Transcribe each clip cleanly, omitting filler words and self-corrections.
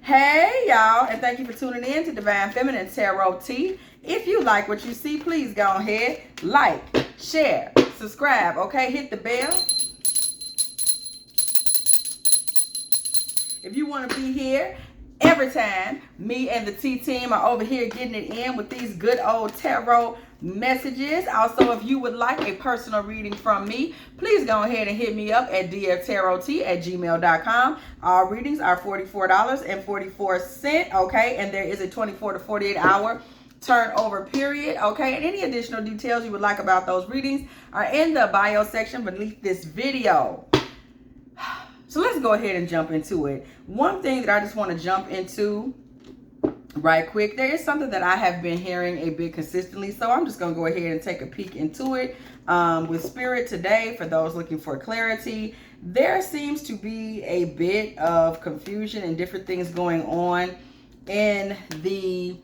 Hey y'all, and thank you for tuning in to Divine Feminine Tarot Tea. If you like what you see, please go ahead, like, share, subscribe, okay? Hit the bell. If you want to be here every time me and the T team are over here getting it in with these good old tarot messages. Also, if you would like a personal reading from me, please go ahead and hit me up at dftarottea@gmail.com. All readings are $44.44, okay? And there is a 24 to 48 hour turnover period, okay? And any additional details you would like about those readings are in the bio section beneath this video. So let's go ahead and jump into it. One thing that I just want to jump into right quick, there is something that I have been hearing a bit consistently, so I'm just going to go ahead and take a peek into it. With Spirit today, for those looking for clarity, there seems to be a bit of confusion and different things going on in the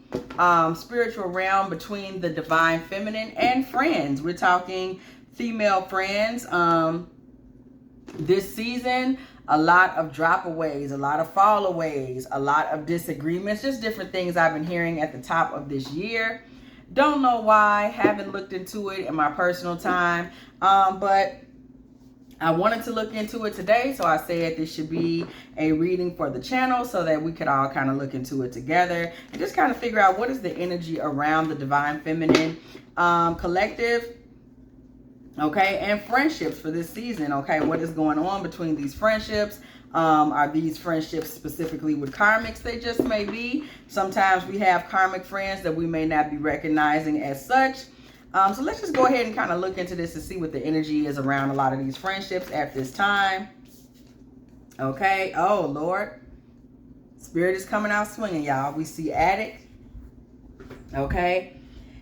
spiritual realm between the divine feminine and friends. We're talking female friends. This season, a lot of drop-aways, a lot of fall-aways, a lot of disagreements, just different things I've been hearing at the top of this year. Don't know why, haven't looked into it in my personal time, but I wanted to look into it today, so I said this should be a reading for the channel so that we could all kind of look into it together and just kind of figure out what is the energy around the divine feminine collective. Okay, and friendships for this season. Okay, what is going on between these friendships? Are these friendships specifically with karmics? They just may be. Sometimes we have karmic friends that we may not be recognizing as such. So let's just go ahead and kind of look into this and see what the energy is around a lot of these friendships at this time. Okay, oh Lord. Spirit is coming out swinging, y'all. We see addict. Okay.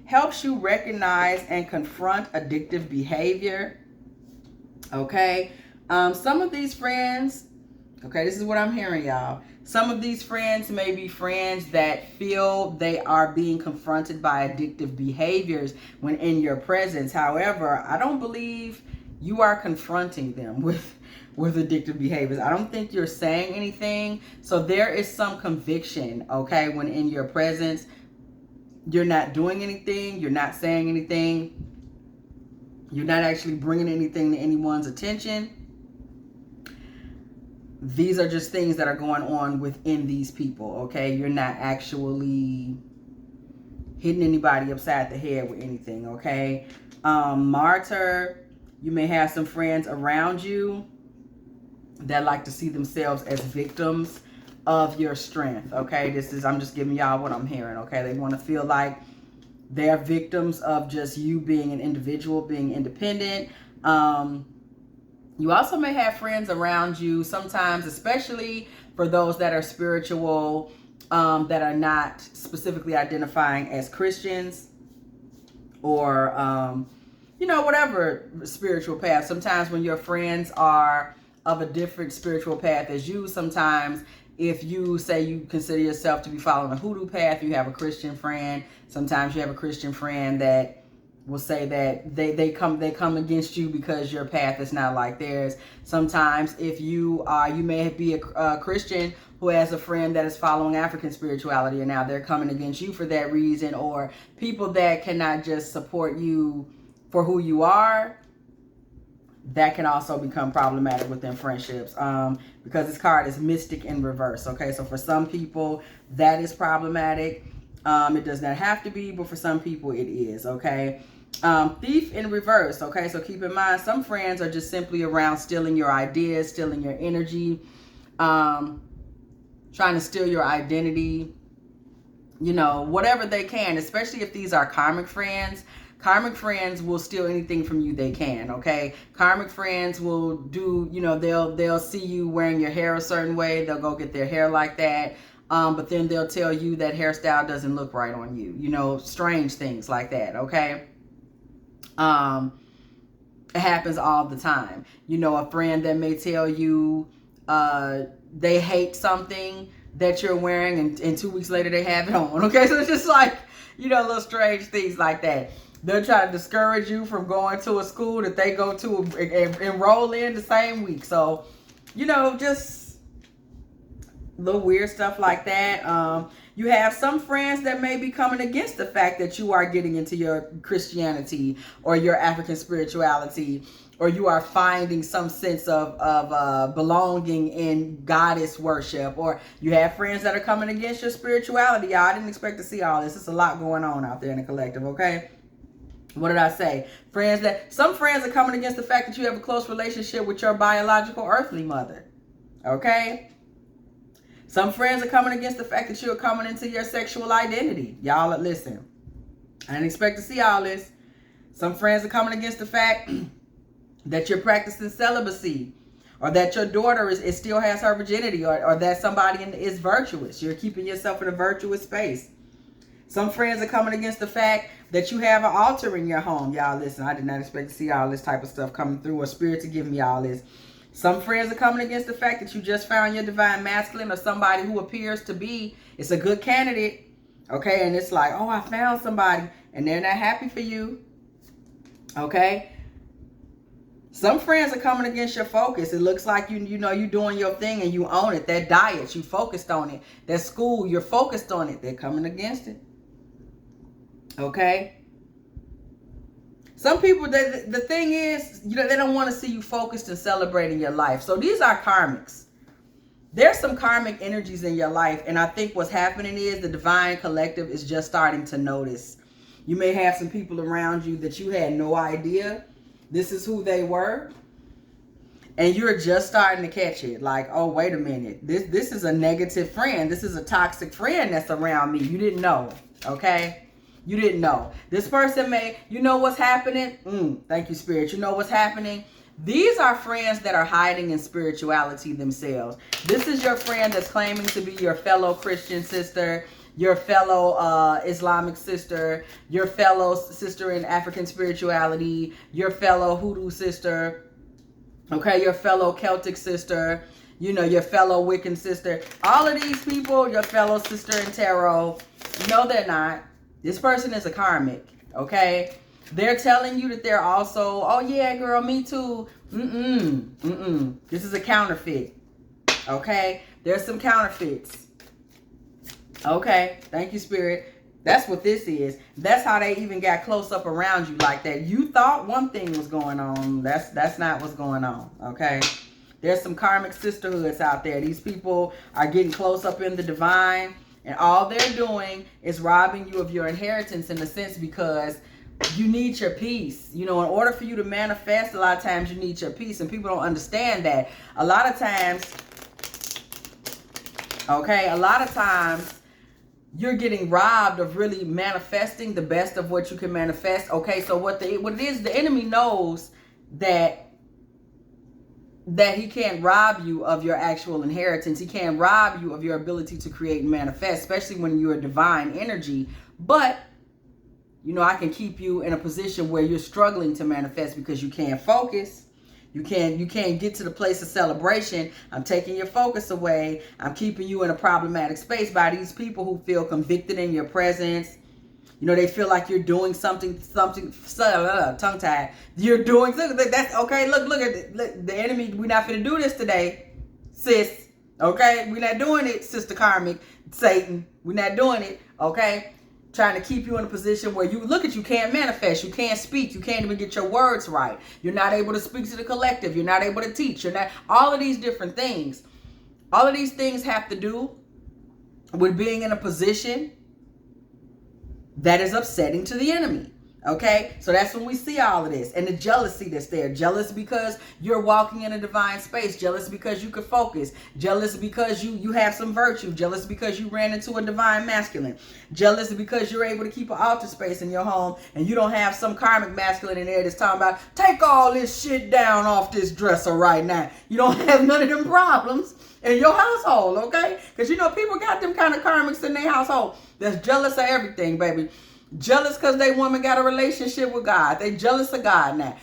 Helps you recognize and confront addictive behavior. Okay. Some of these friends, okay, this is what I'm hearing, y'all. Some of these friends may be friends that feel they are being confronted by addictive behaviors when in your presence. However, I don't believe you are confronting them with addictive behaviors. I don't think you're saying anything. So there is some conviction, okay, when in your presence. You're not doing anything. You're not saying anything. You're not actually bringing anything to anyone's attention. These are just things that are going on within these people, okay? You're not actually hitting anybody upside the head with anything, okay? Martyr, you may have some friends around you that like to see themselves as victims of your strength, okay? I'm just giving y'all what I'm hearing, okay? They want to feel like they're victims of just you being an individual, being independent. You also may have friends around you sometimes, especially for those that are spiritual, that are not specifically identifying as Christians or, whatever spiritual path. Sometimes when your friends are of a different spiritual path as you, sometimes if you say you consider yourself to be following a hoodoo path, you have a Christian friend. Sometimes you have a Christian friend that will say that they come against you because your path is not like theirs. Sometimes if you may be a Christian who has a friend that is following African spirituality and now they're coming against you for that reason, or people that cannot just support you for who you are. That can also become problematic within friendships because this card is mystic in reverse. Okay, so for some people that is problematic. It does not have to be, but for some people it is. Okay, thief in reverse. Okay, so keep in mind some friends are just simply around stealing your ideas, stealing your energy, trying to steal your identity. Whatever they can, especially if these are karmic friends. Karmic friends will steal anything from you they can, okay? Karmic friends will do, they'll see you wearing your hair a certain way. They'll go get their hair like that. But then they'll tell you that hairstyle doesn't look right on you. Strange things like that, okay? It happens all the time. A friend that may tell you they hate something that you're wearing and 2 weeks later they have it on, okay? So it's just like, little strange things like that. They'll try to discourage you from going to a school that they go to and enroll in the same week. So, just little weird stuff like that. You have some friends that may be coming against the fact that you are getting into your Christianity or your African spirituality, or you are finding some sense of belonging in goddess worship, or you have friends that are coming against your spirituality. Y'all, I didn't expect to see all this. It's a lot going on out there in the collective, okay? What did I say? Some friends are coming against the fact that you have a close relationship with your biological earthly mother, okay? Some friends are coming against the fact that you're coming into your sexual identity. Y'all, listen, I didn't expect to see all this. Some friends are coming against the fact that you're practicing celibacy, or that your daughter is still has her virginity, or that somebody is virtuous. You're keeping yourself in a virtuous space. Some friends are coming against the fact that you have an altar in your home. Y'all, listen, I did not expect to see all this type of stuff coming through, or spirit to give me all this. Some friends are coming against the fact that you just found your divine masculine, or somebody who appears to be, it's a good candidate, okay? And it's like, oh, I found somebody, and they're not happy for you, okay? Some friends are coming against your focus. It looks like you're doing your thing and you own it. That diet, you focused on it. That school, you're focused on it. They're coming against it. Okay? Some people, the thing is, they don't want to see you focused and celebrating your life. So these are karmics. There's some karmic energies in your life, and I think what's happening is the divine collective is just starting to notice. You may have some people around you that you had no idea this is who they were, and you're just starting to catch it. Like, oh, wait a minute. This is a negative friend. This is a toxic friend that's around me. You didn't know, okay? You didn't know. This person you know what's happening? Thank you, Spirit. You know what's happening? These are friends that are hiding in spirituality themselves. This is your friend that's claiming to be your fellow Christian sister, your fellow Islamic sister, your fellow sister in African spirituality, your fellow Hoodoo sister, okay, your fellow Celtic sister, your fellow Wiccan sister. All of these people, your fellow sister in tarot, no, they're not. This person is a karmic, okay? They're telling you that they're also, oh yeah, girl, me too. This is a counterfeit, okay? There's some counterfeits. Okay, thank you, Spirit. That's what this is. That's how they even got close up around you like that. You thought one thing was going on. That's not what's going on, okay? There's some karmic sisterhoods out there. These people are getting close up in the divine, and all they're doing is robbing you of your inheritance in a sense, because you need your peace. In order for you to manifest, a lot of times you need your peace, and people don't understand that. A lot of times, you're getting robbed of really manifesting the best of what you can manifest. Okay, so what it is, the enemy knows that he can't rob you of your actual inheritance. He can't rob you of your ability to create and manifest, especially when you're a divine energy. But I can keep you in a position where you're struggling to manifest because you can't focus. You can't get to the place of celebration. I'm taking your focus away. I'm keeping you in a problematic space by these people who feel convicted in your presence. They feel like you're doing something tongue-tied. You're doing something. That's okay. Look at it. Look, the enemy. We're not going to do this today, sis. Okay? We're not doing it, Sister Karmic, Satan. We're not doing it. Okay? Trying to keep you in a position where you can't manifest, you can't speak, you can't even get your words right. You're not able to speak to the collective. You're not able to teach. All of these different things. All of these things have to do with being in a position that is upsetting to the enemy. Okay, so that's when we see all of this, and the jealousy that's there. Jealous because you're walking in a divine space. Jealous because you can focus. Jealous because you have some virtue. Jealous because you ran into a divine masculine. Jealous because you're able to keep an altar space in your home, and you don't have some karmic masculine in there that's talking about, take all this shit down off this dresser right now. You don't have none of them problems in your household, okay? Because people got them kind of karmics in their household that's jealous of everything, baby. Jealous because they woman got a relationship with God. They jealous of God now.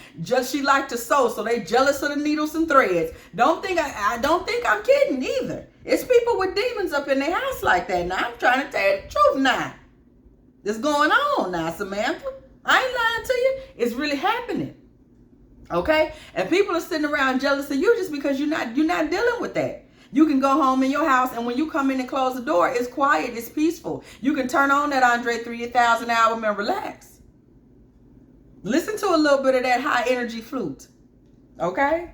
She like to sew, so they jealous of the needles and threads. I don't think I'm kidding either. It's people with demons up in their house like that. Now I'm trying to tell you the truth now. This going on now, Samantha. I ain't lying to you. It's really happening. Okay? And people are sitting around jealous of you just because you're not dealing with that. You can go home in your house, and when you come in and close the door, it's quiet, it's peaceful. You can turn on that Andre 3000 album and relax. Listen to a little bit of that high energy flute. Okay?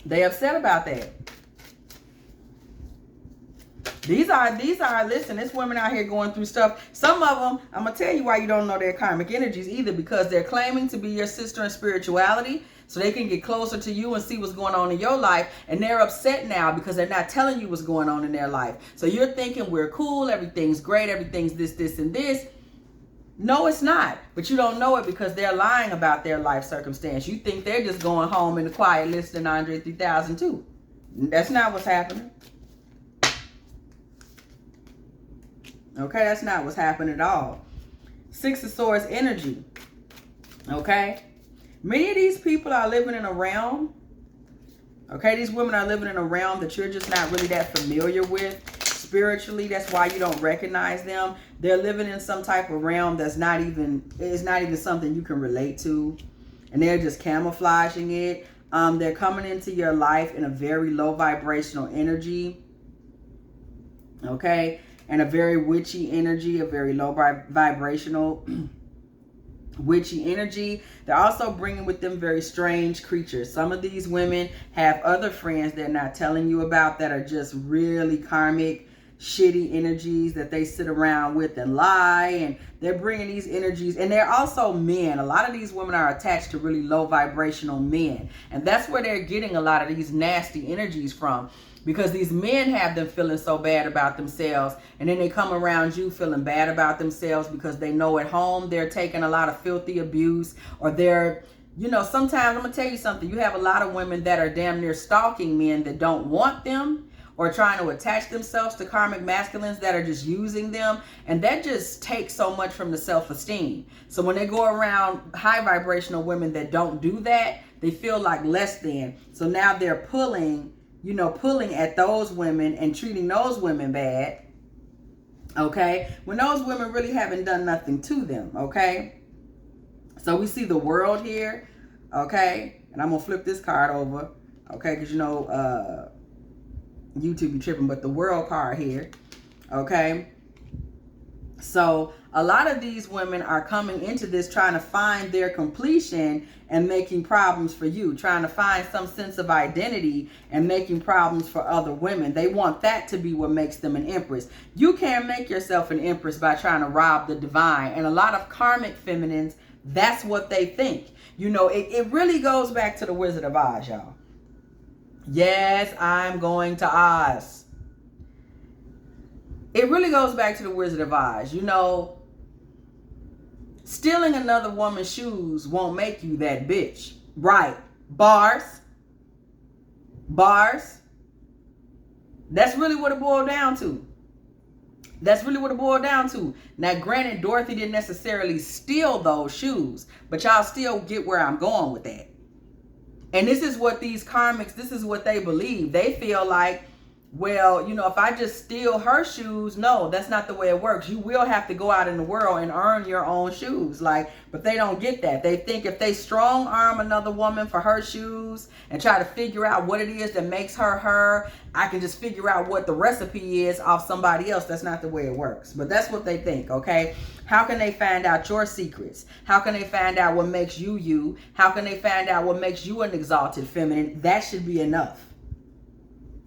They upset about that. These are, listen, there's women out here going through stuff. Some of them, I'm going to tell you why you don't know their karmic energies either, because they're claiming to be your sister in spirituality so they can get closer to you and see what's going on in your life. And they're upset now because they're not telling you what's going on in their life. So you're thinking we're cool, everything's great, everything's this, this, and this. No, it's not. But you don't know it because they're lying about their life circumstance. You think they're just going home in the quiet listening to Andre 3000 too. That's not what's happening. Okay, that's not what's happening at all. Six of Swords energy. Okay? Many of these people are living in a realm. Okay, these women are living in a realm that you're just not really that familiar with spiritually. That's why you don't recognize them. They're living in some type of realm that's not even something you can relate to. And they're just camouflaging it. They're coming into your life in a very low vibrational energy. Okay? And a very witchy energy, a very low vibrational witchy energy. They're also bringing with them very strange creatures. Some of these women have other friends they're not telling you about that are just really karmic, shitty energies that they sit around with and lie. And they're bringing these energies. And they're also men. A lot of these women are attached to really low vibrational men. And that's where they're getting a lot of these nasty energies from. Because these men have them feeling so bad about themselves, and then they come around you feeling bad about themselves because they know at home they're taking a lot of filthy abuse, or they're, you know, sometimes I'm going to tell you something. You have a lot of women that are damn near stalking men that don't want them, or trying to attach themselves to karmic masculines that are just using them. And that just takes so much from the self-esteem. So when they go around high vibrational women that don't do that, they feel like less than. So now they're pulling at those women and treating those women bad, okay, when those women really haven't done nothing to them, okay? So we see the World here, okay? And I'm going to flip this card over, okay, because, you know, YouTube be tripping, but the World card here, okay? So a lot of these women are coming into this trying to find their completion and making problems for you, trying to find some sense of identity and making problems for other women. They want that to be what makes them an empress. You can't make yourself an empress by trying to rob the divine. And a lot of karmic feminines, that's what they think. You know, it really goes back to the Wizard of Oz, y'all. Yes, I'm going to Oz. It really goes back to the Wizard of Oz. You know, stealing another woman's shoes won't make you that bitch. Right. Bars. That's really what it boiled down to. Now, granted, Dorothy didn't necessarily steal those shoes, but y'all still get where I'm going with that. And this is what these karmics, this is what they believe. They feel like, well, you know, if I just steal her shoes, no, that's not the way it works. You will have to go out in the world and earn your own shoes. But they don't get that. They think if they strong arm another woman for her shoes and try to figure out what it is that makes her her, I can just figure out what the recipe is off somebody else. That's not the way it works. But that's what they think, okay? How can they find out your secrets? How can they find out what makes you you? How can they find out what makes you an exalted feminine? That should be enough.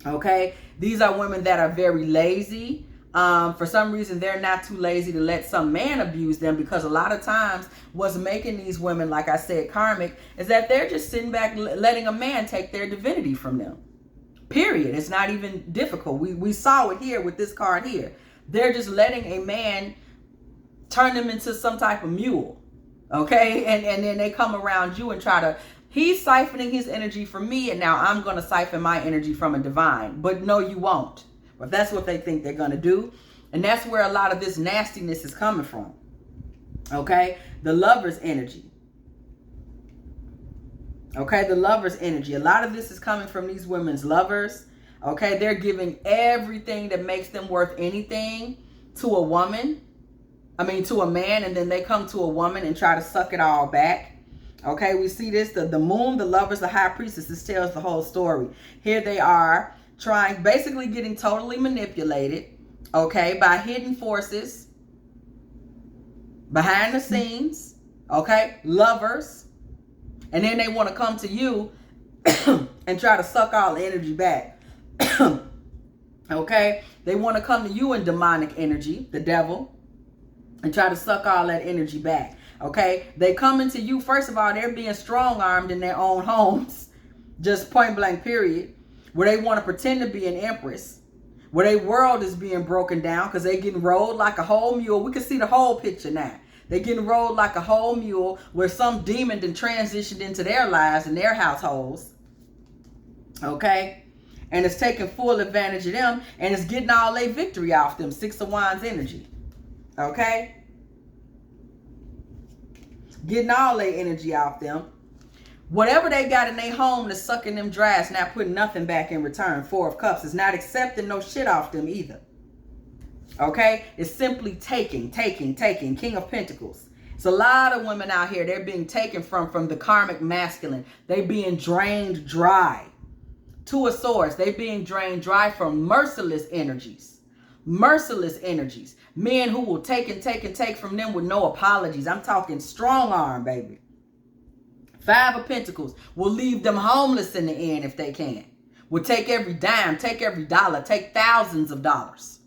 Okay, these are women that are very lazy. For some reason, they're not too lazy to let some man abuse them, because a lot of times what's making these women, like I said, karmic, is that they're just sitting back letting a man take their divinity from them. Period. It's not even difficult. We saw it here with this card here. They're just letting a man turn them into some type of mule. Okay, and then they come around you and try to, he's siphoning his energy from me, and now I'm going to siphon my energy from a divine. But no, you won't. But that's what they think they're going to do. And that's where a lot of this nastiness is coming from. Okay? The Lover's energy. Okay? The Lover's energy. A lot of this is coming from these women's lovers. Okay? They're giving everything that makes them worth anything to a woman. To a man, and then they come to a woman and try to suck it all back. Okay, we see this, the moon, the lovers, the high priestess. This tells the whole story. Here they are. basically getting totally manipulated, okay, by hidden forces, behind the scenes, okay, lovers, and then they want to come to you and try to suck all the energy back. Okay, they want to come to you in demonic energy, the devil, and try to suck all that energy back. Okay, they come into you, first of all, they're being strong-armed in their own homes, just point blank period, where they want to pretend to be an empress, where their world is being broken down because they getting rolled like a whole mule. We can see the whole picture now. They getting rolled like a whole mule, where some demon then transitioned into their lives and their households. Okay, and it's taking full advantage of them, and it's getting all their victory off them. Six of Wands energy. Okay, getting all their energy off them. Whatever they got in their home that's sucking them dry, is not putting nothing back in return. Four of Cups is not accepting no shit off them either. Okay, it's simply taking. King of Pentacles. It's a lot of women out here, they're being taken from the karmic masculine. They being drained dry. Two of Swords, they being drained dry from merciless energies. Merciless energies. Men who will take and take from them with no apologies. I'm talking strong arm, baby. Five of Pentacles will leave them homeless in the end if they can. Will take every dime, take every dollar, take thousands of dollars.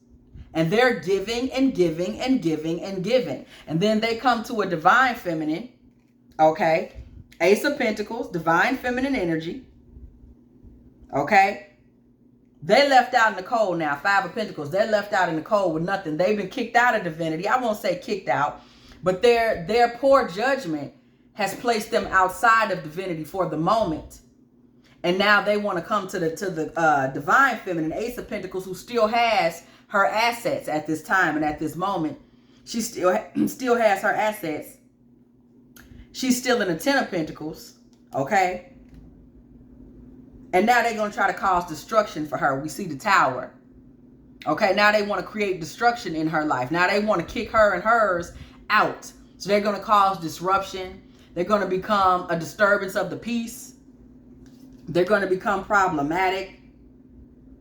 And they're giving and giving and giving and giving. And then they come to a divine feminine. Okay. Ace of Pentacles, divine feminine energy. Okay. They left out in the cold now. Five of Pentacles. They're left out in the cold with nothing. They've been kicked out of divinity. I won't say kicked out. But their poor judgment has placed them outside of divinity for the moment. And now they want to come to the divine feminine, Ace of Pentacles, who still has her assets at this time and at this moment. She still has her assets. She's still in the Ten of Pentacles, okay? And now they're going to try to cause destruction for her. We see the Tower. Okay, now they want to create destruction in her life. Now they want to kick her and hers out. So they're going to cause disruption. They're going to become a disturbance of the peace. They're going to become problematic.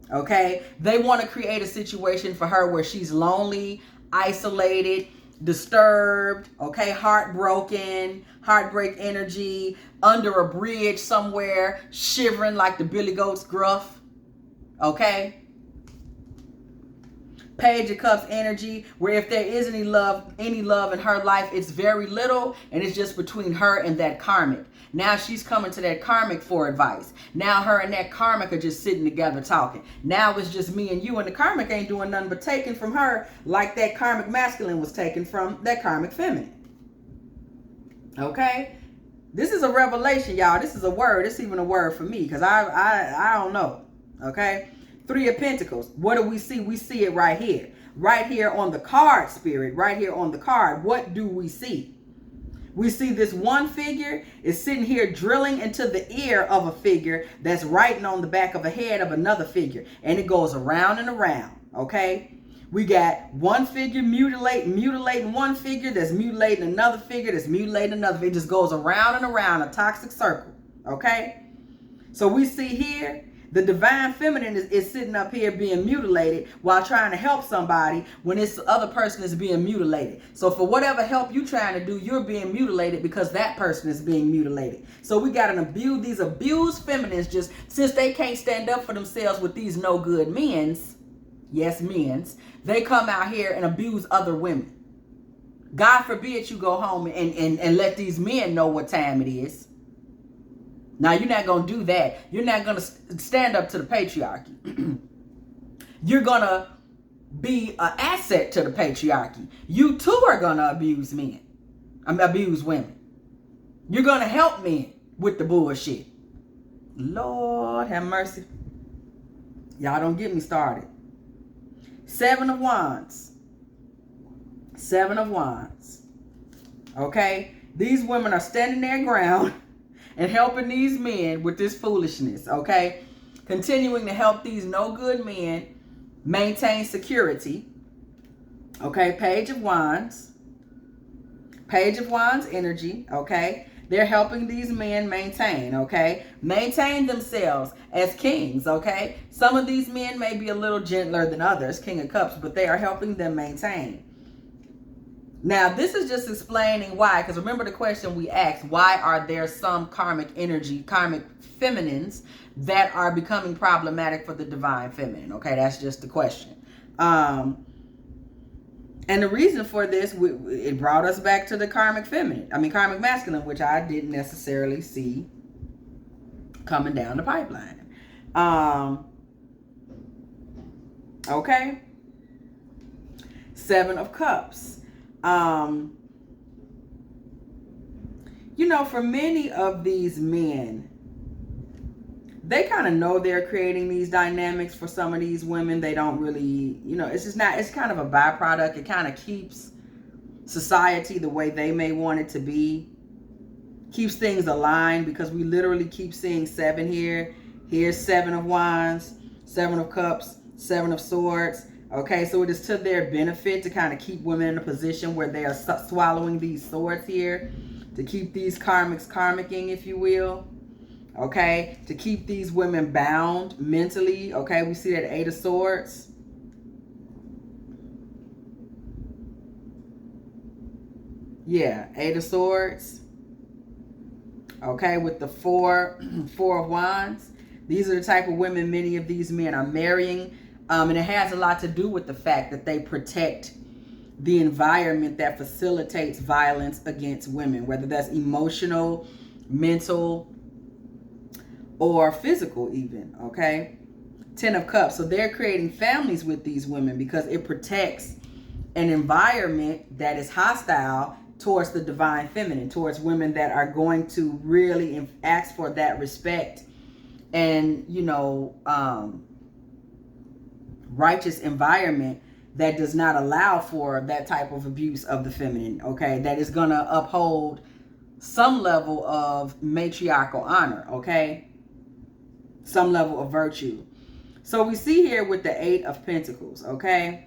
Okay, they want to create a situation for her where she's lonely, isolated, disturbed, okay, heartbroken, heartbreak energy, under a bridge somewhere, shivering like the Billy Goat's gruff. Okay. Page of Cups energy, where if there is any love in her life, it's very little, and it's just between her and that karmic. Now she's coming to that karmic for advice. Now her and that karmic are just sitting together talking. Now it's just me and you, and the karmic ain't doing nothing but taking from her like that karmic masculine was taken from that karmic feminine. Okay? This is a revelation, y'all. This is a word. It's even a word for me, because I don't know. Okay? Three of Pentacles. What do we see? We see it right here. Right here on the card, Spirit. Right here on the card. What do we see? We see this one figure is sitting here drilling into the ear of a figure that's writing on the back of a head of another figure. And it goes around and around. Okay? We got one figure mutilating one figure that's mutilating another figure that's mutilating another. It just goes around and around, a toxic circle. Okay? So we see here, the divine feminine is sitting up here being mutilated while trying to help somebody when this other person is being mutilated. So for whatever help you're trying to do, you're being mutilated because that person is being mutilated. So we got these abused feminines, just since they can't stand up for themselves with these no good men's, yes, men's, they come out here and abuse other women. God forbid you go home and let these men know what time it is. Now, you're not going to do that. You're not going to stand up to the patriarchy. You're going to be an asset to the patriarchy. You too are going to abuse women. You're going to help men with the bullshit. Lord have mercy. Y'all don't get me started. Seven of Wands. Seven of Wands. Okay? These women are standing their ground and helping these men with this foolishness, okay? Continuing to help these no good men maintain security. Okay, Page of Wands. Page of Wands energy, okay? They're helping these men maintain, okay? Maintain themselves as kings, okay? Some of these men may be a little gentler than others, King of Cups, but they are helping them maintain. Now, this is just explaining why, because remember the question we asked, why are there some karmic energy, karmic feminines that are becoming problematic for the divine feminine? Okay, that's just the question. And the reason for this, it brought us back to the karmic feminine. I mean, karmic masculine, which I didn't necessarily see coming down the pipeline. Okay. 7 of Cups. You know, for many of these men, they kind of know they're creating these dynamics for some of these women. They don't really, you know, it's just not, it's kind of a byproduct. It kind of keeps society the way they may want it to be. Keeps things aligned, because we literally keep seeing 7 here. Here's 7 of Wands, 7 of Cups, 7 of Swords. Okay, so it is to their benefit to kind of keep women in a position where they are swallowing these swords here. To keep these karmics karmicking, if you will. Okay, to keep these women bound mentally. Okay, we see that 8 of Swords. Yeah, 8 of Swords. Okay, with the 4 of Wands. These are the type of women many of these men are marrying. And it has a lot to do with the fact that they protect the environment that facilitates violence against women, whether that's emotional, mental, or physical even, okay? 10 of Cups. So they're creating families with these women because it protects an environment that is hostile towards the divine feminine, towards women that are going to really ask for that respect and, you know, righteous environment that does not allow for that type of abuse of the feminine, okay? That is going to uphold some level of matriarchal honor, okay? Some level of virtue. So we see here with the 8 of Pentacles, okay?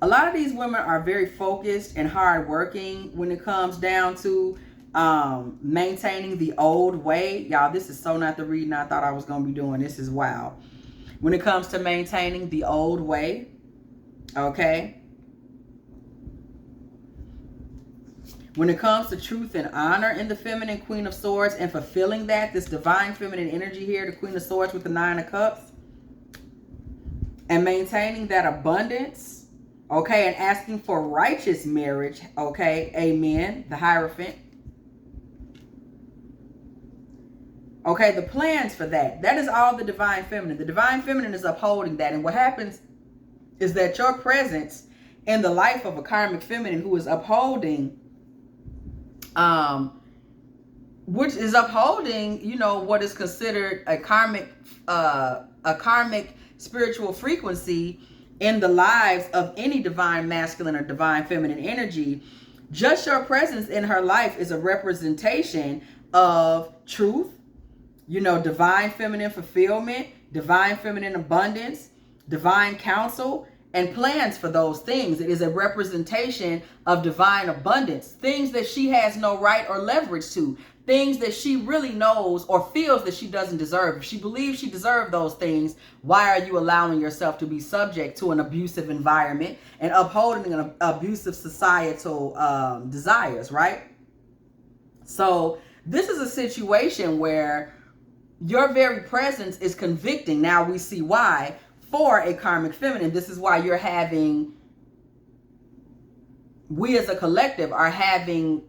A lot of these women are very focused and hardworking when it comes down to maintaining the old way. Y'all, this is so not the reading I thought I was going to be doing. This is wild. When it comes to maintaining the old way, okay? When it comes to truth and honor in the feminine, Queen of Swords, and fulfilling that, this divine feminine energy here, the Queen of Swords with the 9 of Cups, and maintaining that abundance, okay, and asking for righteous marriage, okay, amen, the Hierophant. Okay, the plans for that. That is all the divine feminine. The divine feminine is upholding that. And what happens is that your presence in the life of a karmic feminine who is upholding, which is upholding, you know, what is considered a karmic spiritual frequency in the lives of any divine masculine or divine feminine energy. Just your presence in her life is a representation of truth, you know, divine feminine fulfillment, divine feminine abundance, divine counsel, and plans for those things. It is a representation of divine abundance, things that she has no right or leverage to, things that she really knows or feels that she doesn't deserve. If she believes she deserves those things, why are you allowing yourself to be subject to an abusive environment and upholding an abusive societal desires, right? So this is a situation where your very presence is convicting. Now we see why. For a karmic feminine, this is why you're having, we as a collective are having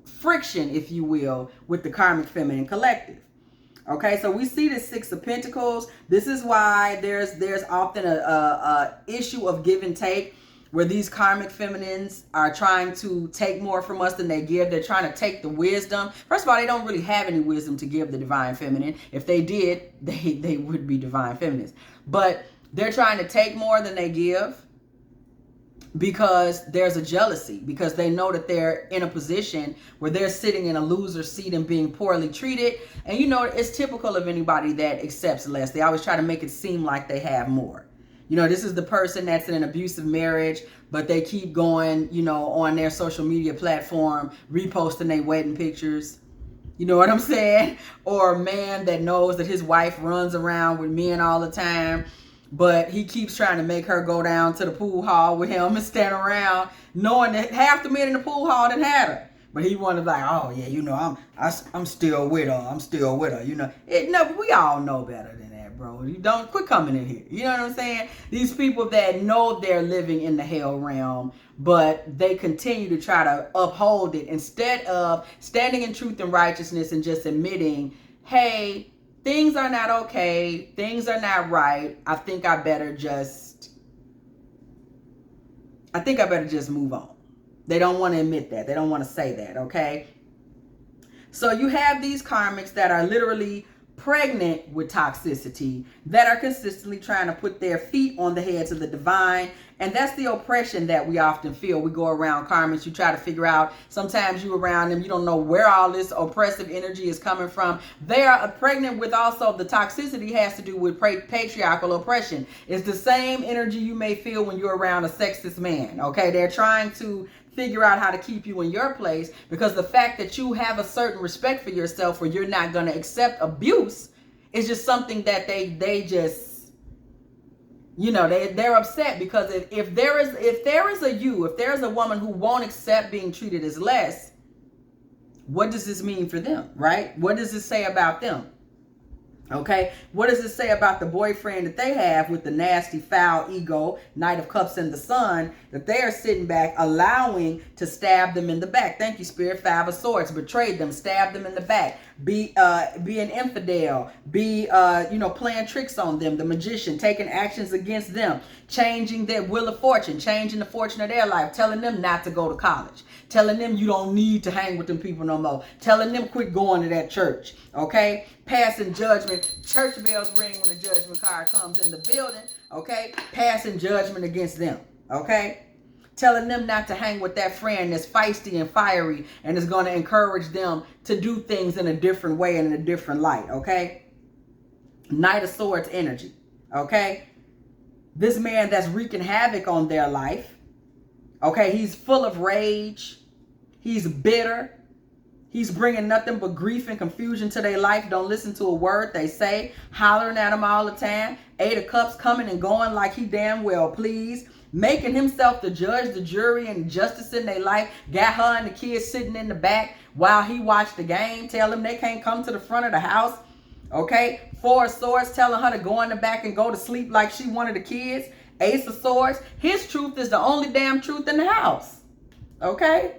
friction, if you will, with the karmic feminine collective. Okay, so we see the 6 of Pentacles. This is why there's often a issue of give and take, where these karmic feminines are trying to take more from us than they give. They're trying to take the wisdom. First of all, they don't really have any wisdom to give the divine feminine. If they did, they would be divine feminines. But they're trying to take more than they give because there's a jealousy, because they know that they're in a position where they're sitting in a loser seat and being poorly treated. And you know, it's typical of anybody that accepts less. They always try to make it seem like they have more. You know, this is the person that's in an abusive marriage, but they keep going, you know, on their social media platform, reposting their wedding pictures. You know what I'm saying? Or a man that knows that his wife runs around with men all the time, but he keeps trying to make her go down to the pool hall with him and stand around, knowing that half the men in the pool hall didn't have her. But he wanted like, oh yeah, you know, I'm still with her. I'm still with her. You know, no, we all know better than that, bro. You don't quit coming in here. You know what I'm saying? These people that know they're living in the hell realm, but they continue to try to uphold it instead of standing in truth and righteousness and just admitting, hey, things are not okay. Things are not right. I think I better just move on. They don't want to admit that. They don't want to say that, okay? So you have these karmics that are literally pregnant with toxicity, that are consistently trying to put their feet on the heads of the divine. And that's the oppression that we often feel. We go around karmics, you try to figure out, sometimes you around them, you don't know where all this oppressive energy is coming from. They are pregnant with also the toxicity has to do with patriarchal oppression. It's the same energy you may feel when you're around a sexist man, okay? They're trying to figure out how to keep you in your place, because the fact that you have a certain respect for yourself, or you're not going to accept abuse, is just something that they just, you know, they're upset. Because if there is a woman who won't accept being treated as less, what does this mean for them, right? What does this say about them? Okay, what does it say about the boyfriend that they have with the nasty, foul ego, Knight of Cups and the Sun, that they are sitting back allowing to stab them in the back? Thank you, Spirit. Five of Swords. Betrayed them, stabbed them in the back. Be an infidel. Playing tricks on them. The Magician, taking actions against them, changing their wheel of fortune, changing the fortune of their life, telling them not to go to college, telling them you don't need to hang with them people no more, telling them quit going to that church. Okay, passing judgment. Church bells ring when the judgment card comes in the building. Okay, passing judgment against them. Okay, telling them not to hang with that friend that's feisty and fiery and is going to encourage them to do things in a different way and in a different light. Okay, Knight of Swords energy. Okay, this man that's wreaking havoc on their life. Okay, he's full of rage. He's bitter. He's bringing nothing but grief and confusion to their life. Don't listen to a word they say. Hollering at them all the time. Eight of Cups coming and going like he damn well pleased. Making himself the judge, the jury, and justice in their life. Got her and the kids sitting in the back while he watched the game. Tell them they can't come to the front of the house. Okay. Four of Swords telling her to go in the back and go to sleep like she one of the kids. Ace of Swords. His truth is the only damn truth in the house. Okay.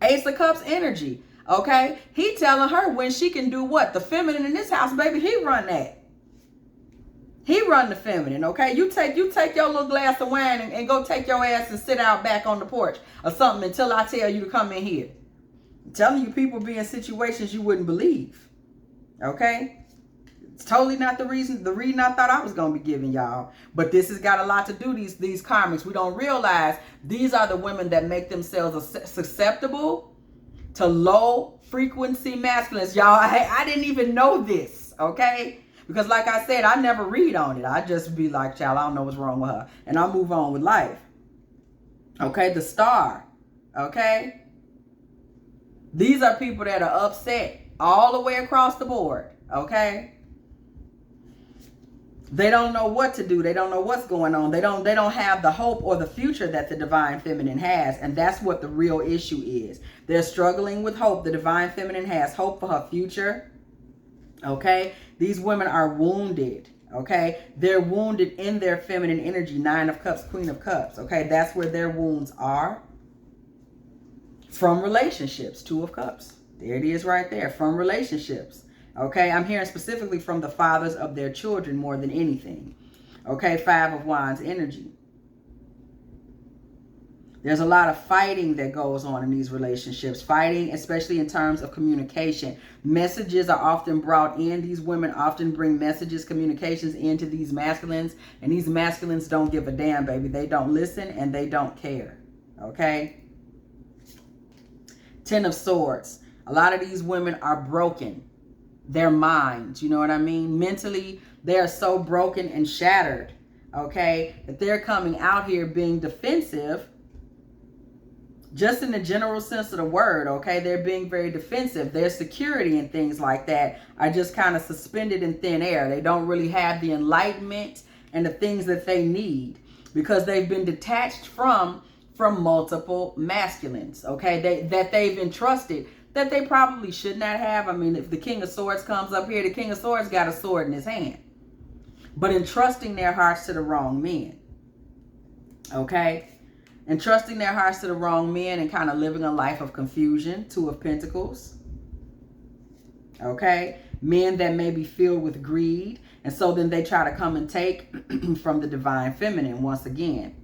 Ace of Cups energy. Okay. He telling her when she can do what? The feminine in this house, baby, he run that. He run the feminine, okay? You take your little glass of wine and go take your ass and sit out back on the porch or something until I tell you to come in here. I'm telling you, people be in situations you wouldn't believe. Okay? It's totally not the reading I thought I was going to be giving y'all. But this has got a lot to do, these karmics. We don't realize these are the women that make themselves susceptible to low frequency masculines. Y'all, I didn't even know this, okay? Because like I said, I never read on it. I just be like, child, I don't know what's wrong with her. And I'll move on with life. Okay, the Star. Okay? These are people that are upset all the way across the board. Okay? They don't know what to do. They don't know what's going on. They don't have the hope or the future that the divine feminine has. And that's what the real issue is. They're struggling with hope. The divine feminine has hope for her future. Okay? These women are wounded. Okay? They're wounded in their feminine energy. Nine of Cups, Queen of Cups. Okay? That's where their wounds are. From relationships. Two of Cups. There it is right there. From relationships. Okay, I'm hearing specifically from the fathers of their children more than anything. Okay, Five of Wands energy. There's a lot of fighting that goes on in these relationships. Fighting, especially in terms of communication. Messages are often brought in. These women often bring messages, communications into these masculines. And these masculines don't give a damn, baby. They don't listen and they don't care. Okay? Ten of Swords. A lot of these women are broken. Their minds, you know what I mean? Mentally, they are so broken and shattered okay? That they're coming out here being defensive, just in the general sense of the word, okay? They're being very defensive. Their security and things like that are just kind of suspended in thin air. They don't really have the enlightenment and the things that they need because they've been detached from multiple masculines, okay? That they've entrusted that they probably should not have. I mean, if the King of Swords comes up here, the King of Swords got a sword in his hand. But entrusting their hearts to the wrong men, okay? Entrusting their hearts to the wrong men and kind of living a life of confusion. Two of Pentacles, okay? Men that may be filled with greed. And so then they try to come and take from the divine feminine once again.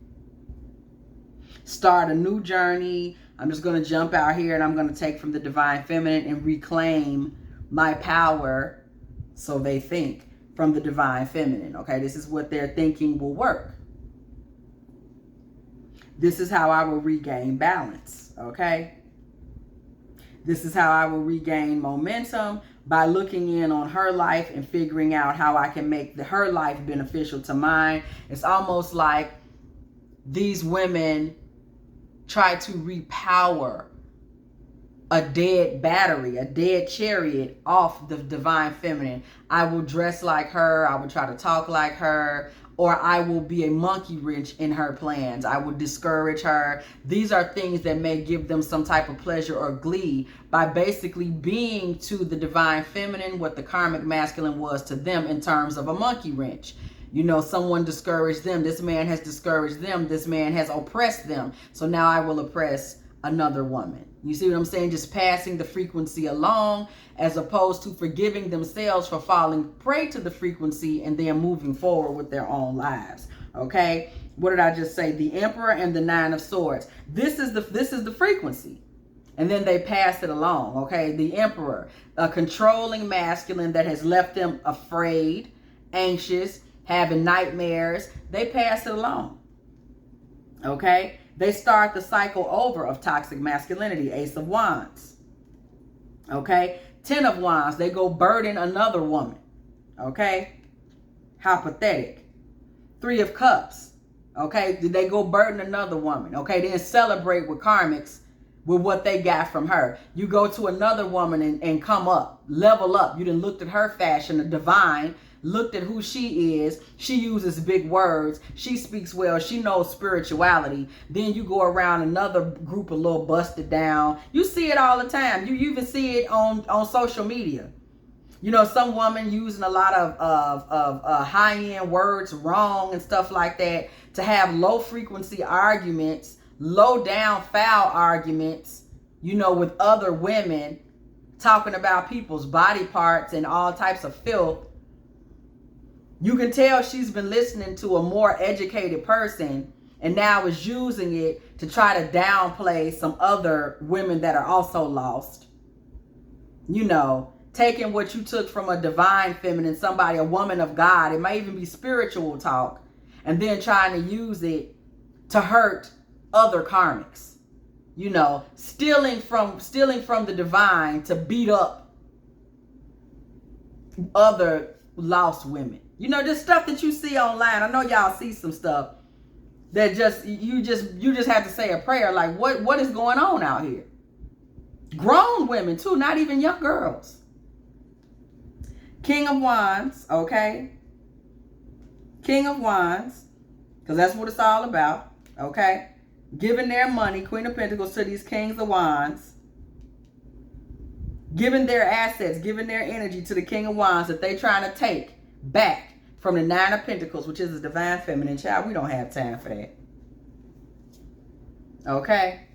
Start a new journey. I'm just going to jump out here and I'm going to take from the divine feminine and reclaim my power, so they think, from the divine feminine. Okay, this is what they're thinking will work. This is how I will regain balance. Okay, this is how I will regain momentum, by looking in on her life and figuring out how I can make her life beneficial to mine. It's almost like these women try to repower a dead battery, a dead chariot off the divine feminine. I will dress like her. I will try to talk like her. Or I will be a monkey wrench in her plans. I will discourage her. These are things that may give them some type of pleasure or glee by basically being to the divine feminine what the karmic masculine was to them in terms of a monkey wrench. You know, someone discouraged them. This man has discouraged them. This man has oppressed them. So now I will oppress another woman. You see what I'm saying? Just passing the frequency along, as opposed to forgiving themselves for falling prey to the frequency and then moving forward with their own lives. Okay? What did I just say? The Emperor and the Nine of Swords. This is the frequency. And then they pass it along. Okay? The Emperor, a controlling masculine that has left them afraid, anxious, having nightmares. They pass it along. Okay? They start the cycle over of toxic masculinity. Ace of Wands. Okay? 10 of Wands. They go burden another woman. Okay? How pathetic. 3 of Cups. Okay? They go burden another woman. Okay? Then celebrate with karmics with what they got from her. You go to another woman and come up. Level up. You done looked at her fashion, the divine. Looked at who she is. She uses big words. She speaks well. She knows spirituality. Then you go around another group a little busted down. You see it all the time. You even see it on social media. You know, some woman using a lot of high-end words wrong and stuff like that to have low frequency arguments, low down foul arguments, you know, with other women, talking about people's body parts and all types of filth. You can tell she's been listening to a more educated person and now is using it to try to downplay some other women that are also lost. You know, taking what you took from a divine feminine, somebody, a woman of God, it might even be spiritual talk, and then trying to use it to hurt other karmics. You know, stealing from the divine to beat up other lost women. You know, just stuff that you see online. I know y'all see some stuff that you just have to say a prayer like, what is going on out here? Grown women too, not even young girls. King of Wands, okay? King of Wands, because that's what it's all about, okay? Giving their money, Queen of Pentacles, to these Kings of Wands. Giving their assets, giving their energy to the King of Wands that they trying to take back from the Nine of Pentacles, which is the divine feminine. Child, we don't have time for that. Okay?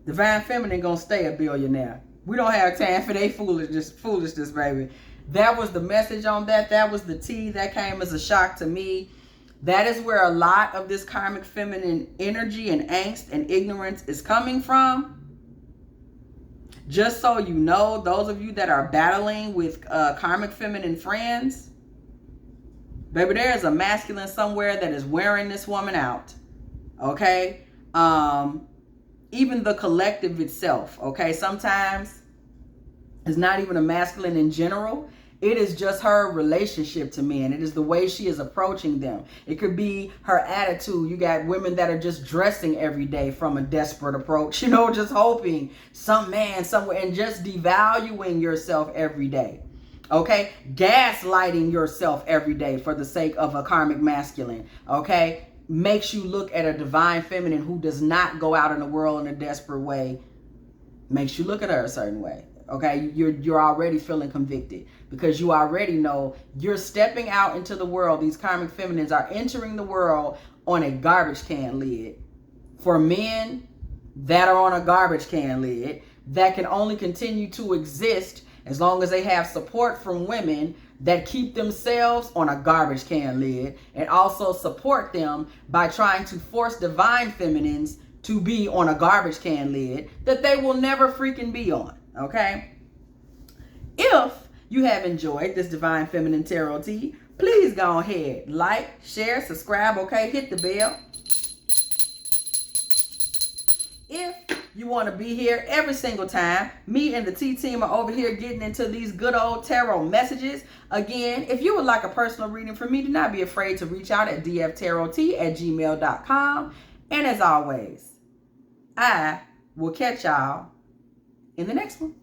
Divine feminine gonna stay a billionaire. We don't have time for their foolishness, baby. That was the message on that. That was the tea. That came as a shock to me. That is where a lot of this karmic feminine energy and angst and ignorance is coming from. Just so you know, those of you that are battling with karmic feminine friends, baby, there is a masculine somewhere that is wearing this woman out. Okay? Even the collective itself. Okay? Sometimes it's not even a masculine in general. It is just her relationship to men. It is the way she is approaching them. It could be her attitude. You got women that are just dressing every day from a desperate approach, you know, just hoping some man somewhere, and just devaluing yourself every day. Okay, gaslighting yourself every day for the sake of a karmic masculine. Okay, makes you look at a divine feminine who does not go out in the world in a desperate way. Makes you look at her a certain way. Okay, you're already feeling convicted because you already know you're stepping out into the world. These karmic feminines are entering the world on a garbage can lid. For men that are on a garbage can lid that can only continue to exist as long as they have support from women that keep themselves on a garbage can lid, and also support them by trying to force divine feminines to be on a garbage can lid that they will never freaking be on. Okay? If you have enjoyed this Divine Feminine Tarot tea, please go ahead, like, share, subscribe, okay? Hit the bell. If you want to be here every single time, me and the T team are over here getting into these good old tarot messages. Again, if you would like a personal reading from me, do not be afraid to reach out at dftarottea@gmail.com. And as always, I will catch y'all in the next one.